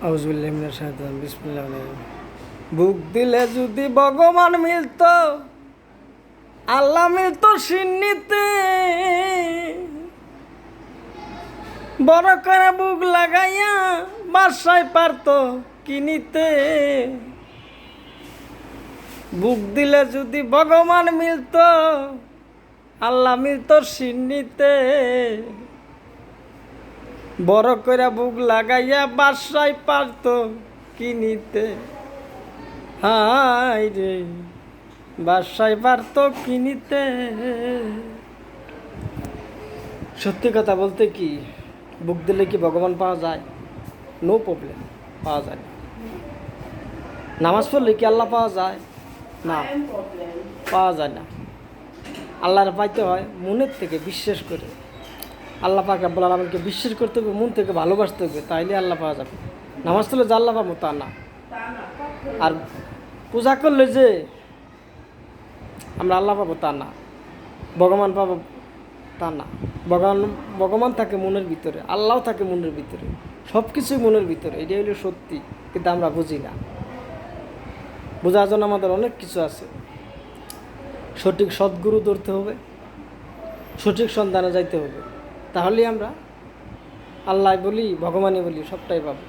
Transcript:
আউযুবিল্লাহি মিনাশ শাইতানির বিসমিল্লাহির রহমানির রহিম। বুক দিলে যদি ভগবান মিলতো, আল্লাহ মিলতো সিন্নিতে, বড় করে বুক লাগাইয়া বাসায় পারতো কিনিতে। বুক দিলে যদি ভগবান মিলতো, আল্লাহ মিলতো সিন্নিতে, বড় করে বুক লাগাইয়া বাসায় পারতো কিনিতে। হাই রে, বাসায় পারতো কিনিতে। সত্যি কথা বলতে কি, বুক দিলে কি ভগবান পাওয়া যায়? নো প্রবলেম, পাওয়া যায় না। নামাজ পড়লে কি আল্লাহ পাওয়া যায়? না, পাওয়া যায় না। আল্লাহর পাইতে হয় মনের থেকে, বিশ্বাস করে। আল্লাহ পাক রব্বুল আলামিনকে বিশ্বাস করতে হবে, মন থেকে ভালোবাসতে হবে, তাইলে আল্লাহ পাওয়া যাবে। নামাজ পড়লে যে আল্লাহ পাবো তা না। আর পূজা করলে যে আমরা আল্লাহ পাবো তা না, ভগবান পাবো তা না। ভগবান থাকে মনের ভিতরে, আল্লাহও থাকে মনের ভিতরে, সব কিছুই মনের ভিতরে। এটাই হলো সত্যি, কিন্তু আমরা বুঝি না। বোঝার জন্য আমাদের অনেক কিছু আছে। সঠিক সদ্গুরু ধরতে হবে, সঠিক সন্ধানে যাইতে হবে, তাহলেই আমরা আল্লাহ বলি, ভগবানই বলি, সবটাই পাবো।